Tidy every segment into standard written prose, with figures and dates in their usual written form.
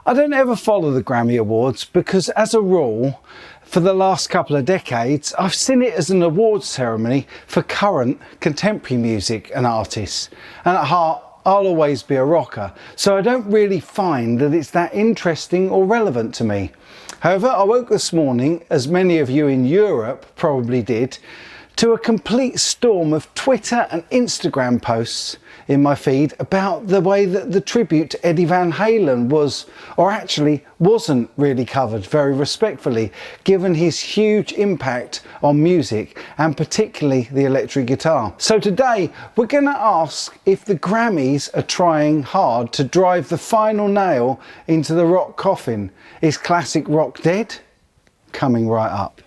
I don't ever follow the Grammy Awards because, as a rule, for the last couple of decades, I've seen it as an awards ceremony for current contemporary music and artists. And at heart, I'll always be a rocker, so I don't really find that it's that interesting or relevant to me. However, I woke this morning, as many of you in Europe probably did, to a complete storm of Twitter and Instagram posts in my feed about the way that the tribute to Eddie Van Halen was, or actually wasn't, really covered very respectfully, given his huge impact on music and particularly the electric guitar. So today we're going to ask if the Grammys are trying hard to drive the final nail into the rock coffin. Is classic rock dead? Coming right up.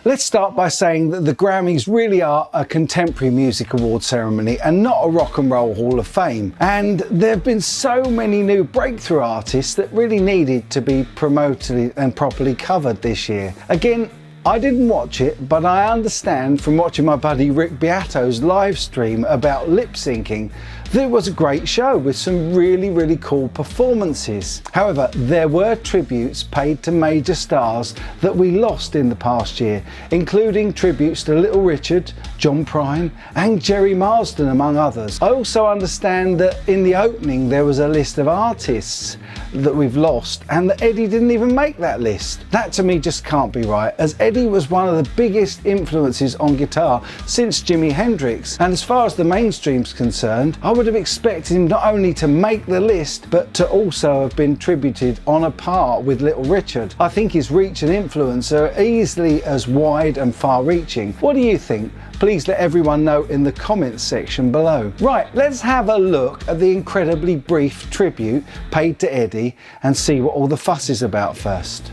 Let's start by saying that the Grammys really are a contemporary music award ceremony and not a rock and roll hall of fame. And there have been so many new breakthrough artists that really needed to be promoted and properly covered this year. Again, I didn't watch it, but I understand from watching my buddy Rick Beato's live stream about lip syncing that it was a great show with some really cool performances. However, there were tributes paid to major stars that we lost in the past year, including tributes to Little Richard, John Prine and Jerry Marsden, among others. I also understand that in the opening there was a list of artists that we've lost and that Eddie didn't even make that list. That to me just can't be right, as Eddie was one of the biggest influences on guitar since Jimi Hendrix, and as far as the mainstream's concerned, I would have expected him not only to make the list but to also have been tributed on a par with Little Richard. I think his reach and influence are easily as wide and far-reaching. What do you think? Please let everyone know in the comments section below. Right, let's have a look at the incredibly brief tribute paid to Eddie and see what all the fuss is about first.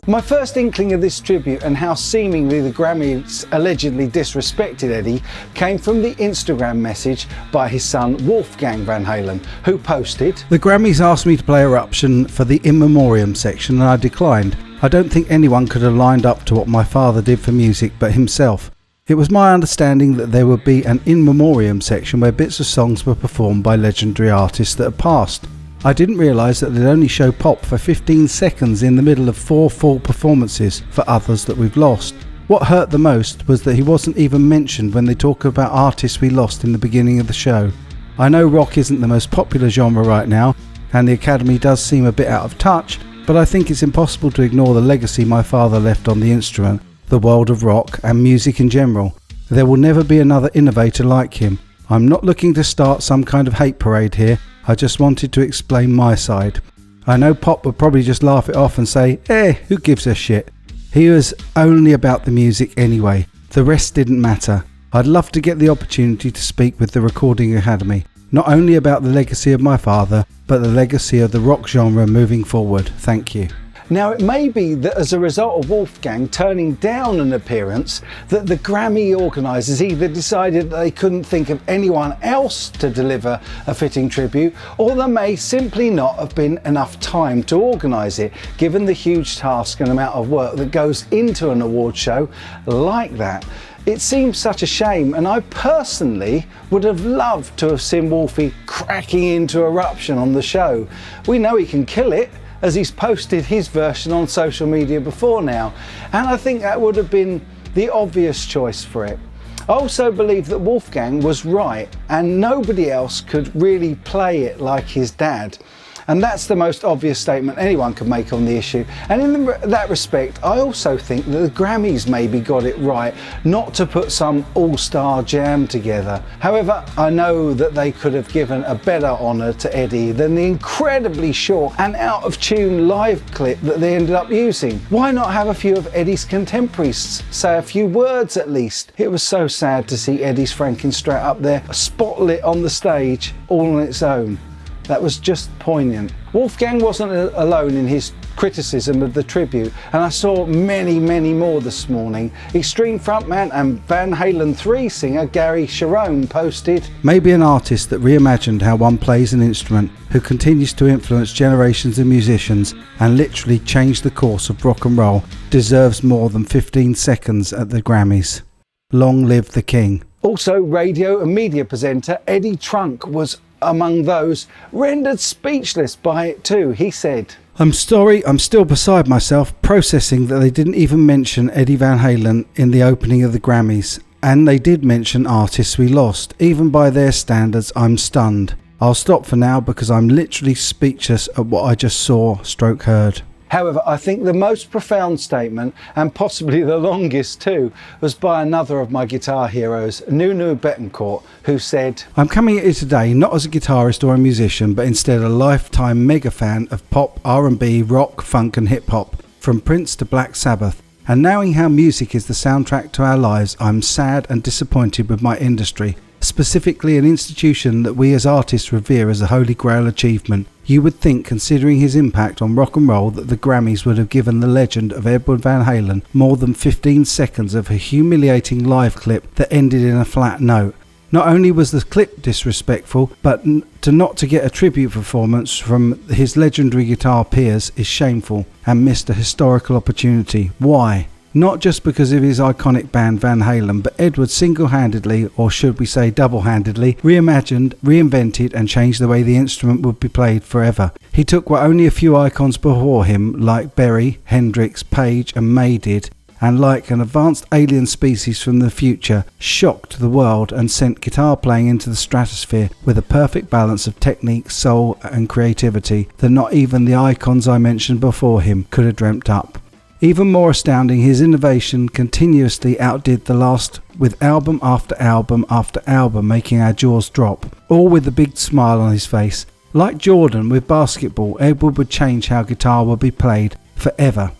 My first inkling of this tribute and how seemingly the Grammys allegedly disrespected Eddie came from the Instagram message by his son Wolfgang Van Halen, who posted, "The Grammys asked me to play Eruption for the In Memoriam section and I declined. I don't think anyone could have lined up to what my father did for music but himself. It was my understanding that there would be an In Memoriam section where bits of songs were performed by legendary artists that have passed. I didn't realise that they'd only show Pop for 15 seconds in the middle of 4 full performances for others that we've lost. What hurt the most was that he wasn't even mentioned when they talk about artists we lost in the beginning of the show. I know rock isn't the most popular genre right now, and the Academy does seem a bit out of touch, but I think it's impossible to ignore the legacy my father left on the instrument, the world of rock and music in general. There will never be another innovator like him. I'm not looking to start some kind of hate parade here, I just wanted to explain my side. I know Pop would probably just laugh it off and say, who gives a shit? He was only about the music anyway. The rest didn't matter. I'd love to get the opportunity to speak with the Recording Academy, not only about the legacy of my father, but the legacy of the rock genre moving forward. Thank you." Now, it may be that as a result of Wolfgang turning down an appearance, that the Grammy organisers either decided that they couldn't think of anyone else to deliver a fitting tribute, or there may simply not have been enough time to organise it, given the huge task and amount of work that goes into an award show like that. It seems such a shame, and I personally would have loved to have seen Wolfie cracking into Eruption on the show. We know he can kill it, as he's posted his version on social media before now, and I think that would have been the obvious choice for it. I also believe that Wolfgang was right and nobody else could really play it like his dad. And that's the most obvious statement anyone could make on the issue. And in that respect, I also think that the Grammys maybe got it right not to put some all-star jam together. However, I know that they could have given a better honour to Eddie than the incredibly short and out-of-tune live clip that they ended up using. Why not have a few of Eddie's contemporaries say a few words at least? It was so sad to see Eddie's Frankenstrat up there, spotlit on the stage, all on its own. That was just poignant. Wolfgang wasn't alone in his criticism of the tribute, and I saw many more this morning. Extreme frontman and Van Halen 3 singer Gary Cherone posted, "Maybe an artist that reimagined how one plays an instrument, who continues to influence generations of musicians and literally changed the course of rock and roll, deserves more than 15 seconds at the Grammys. Long live the King." Also, radio and media presenter Eddie Trunk was among those rendered speechless by it too. He said, "I'm sorry, I'm still beside myself processing that they didn't even mention Eddie Van Halen in the opening of the Grammys. And they did mention artists we lost. Even by their standards, I'm stunned. I'll stop for now because I'm literally speechless at what I just saw/heard." However, I think the most profound statement, and possibly the longest too, was by another of my guitar heroes, Nuno Bettencourt, who said, "I'm coming at you today not as a guitarist or a musician, but instead a lifetime mega fan of pop, R&B, rock, funk and hip hop, from Prince to Black Sabbath. And knowing how music is the soundtrack to our lives, I'm sad and disappointed with my industry, specifically an institution that we as artists revere as a holy grail achievement. You would think, considering his impact on rock and roll, that the Grammys would have given the legend of Edward Van Halen more than 15 seconds of a humiliating live clip that ended in a flat note. Not only was the clip disrespectful, but not to get a tribute performance from his legendary guitar peers is shameful and missed a historical opportunity. Why? Not just because of his iconic band Van Halen, but Edward single-handedly, or should we say double-handedly, reimagined, reinvented and changed the way the instrument would be played forever. He took what only a few icons before him, like Berry, Hendrix, Page and May did, and like an advanced alien species from the future, shocked the world and sent guitar playing into the stratosphere with a perfect balance of technique, soul and creativity that not even the icons I mentioned before him could have dreamt up. Even more astounding, his innovation continuously outdid the last, with album after album after album making our jaws drop, all with a big smile on his face. Like Jordan with basketball, Edward would change how guitar would be played forever.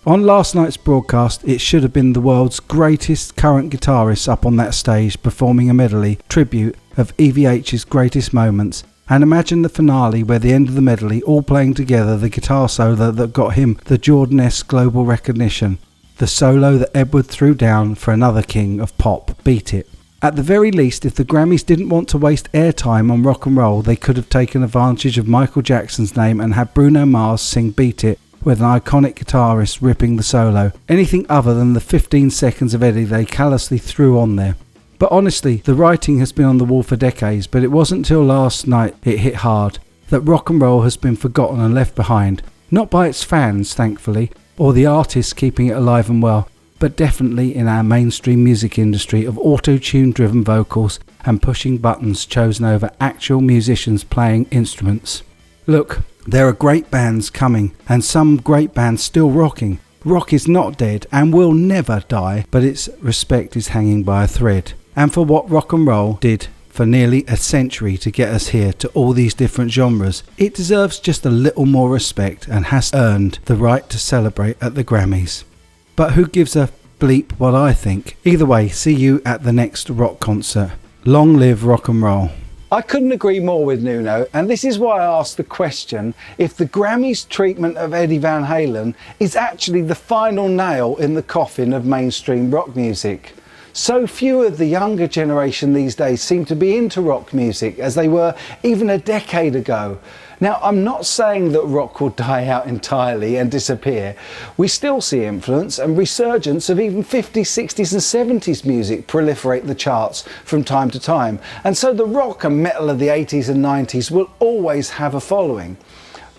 On last night's broadcast, it should have been the world's greatest current guitarists up on that stage performing a medley tribute of EVH's greatest moments. And imagine the finale where the end of the medley all playing together the guitar solo that got him the Jordan-esque global recognition. The solo that Edward threw down for another king of pop. Beat It. At the very least, if the Grammys didn't want to waste airtime on rock and roll, they could have taken advantage of Michael Jackson's name and had Bruno Mars sing Beat It with an iconic guitarist ripping the solo. Anything other than the 15 seconds of Eddie they callously threw on there. But honestly, the writing has been on the wall for decades, but it wasn't until last night it hit hard that rock and roll has been forgotten and left behind. Not by its fans, thankfully, or the artists keeping it alive and well, but definitely in our mainstream music industry of auto-tune driven vocals and pushing buttons chosen over actual musicians playing instruments. Look, there are great bands coming, and some great bands still rocking. Rock is not dead and will never die, but its respect is hanging by a thread. And for what rock and roll did for nearly a century to get us here to all these different genres, it deserves just a little more respect and has earned the right to celebrate at the Grammys. But who gives a bleep what I think? Either way, see you at the next rock concert. Long live rock and roll. I couldn't agree more with Nuno, and this is why I asked the question if the Grammys' treatment of Eddie Van Halen is actually the final nail in the coffin of mainstream rock music. So few of the younger generation these days seem to be into rock music as they were even a decade ago. Now, I'm not saying that rock will die out entirely and disappear. We still see influence and resurgence of even 50s, 60s and 70s music proliferate the charts from time to time. And so the rock and metal of the 80s and 90s will always have a following.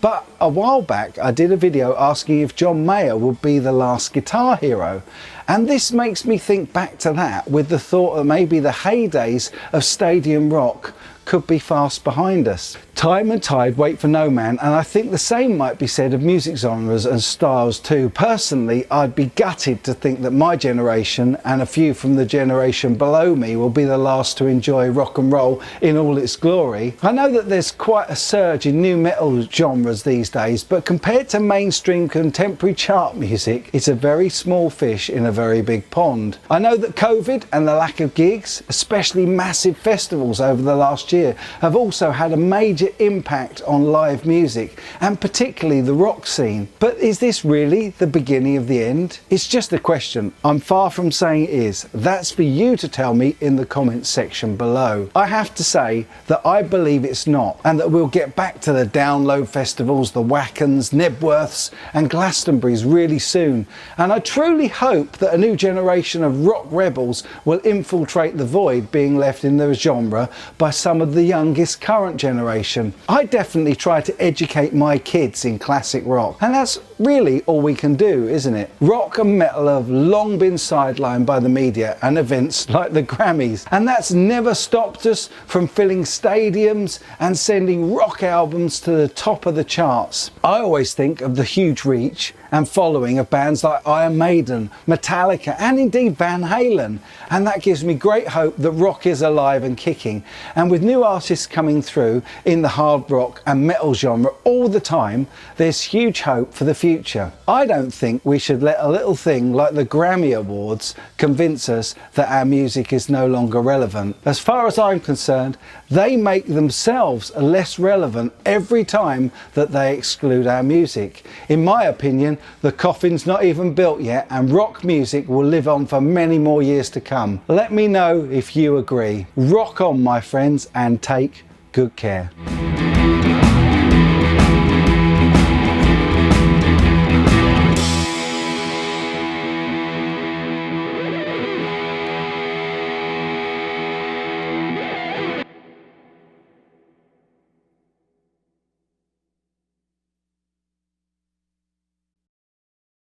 But a while back, I did a video asking if John Mayer would be the last guitar hero. And this makes me think back to that with the thought that maybe the heydays of stadium rock could be fast behind us. Time and tide wait for no man, and I think the same might be said of music genres and styles too. Personally, I'd be gutted to think that my generation and a few from the generation below me will be the last to enjoy rock and roll in all its glory. I know that there's quite a surge in new metal genres these days, but compared to mainstream contemporary chart music, it's a very small fish in a very big pond. I know that COVID and the lack of gigs, especially massive festivals over the last year, have also had a major impact on live music, and particularly the rock scene. But is this really the beginning of the end? It's just a question. I'm far from saying it is. That's for you to tell me in the comments section below. I have to say that I believe it's not, and that we'll get back to the download festivals, the Wackens, Nebworths and Glastonburys really soon. And I truly hope that a new generation of rock rebels will infiltrate the void being left in the genre by some of the youngest current generation. I definitely try to educate my kids in classic rock, and that's really all we can do, isn't it? Rock and metal have long been sidelined by the media and events like the Grammys, and that's never stopped us from filling stadiums and sending rock albums to the top of the charts. I always think of the huge reach and following of bands like Iron Maiden, Metallica and indeed Van Halen, and that gives me great hope that rock is alive and kicking, and with new artists coming through in the hard rock and metal genre all the time, there's huge hope for the future. I don't think we should let a little thing like the Grammy Awards convince us that our music is no longer relevant. As far as I'm concerned, they make themselves less relevant every time that they exclude our music. In my opinion, the coffin's not even built yet, and rock music will live on for many more years to come. Let me know if you agree. Rock on, my friends, and take good care.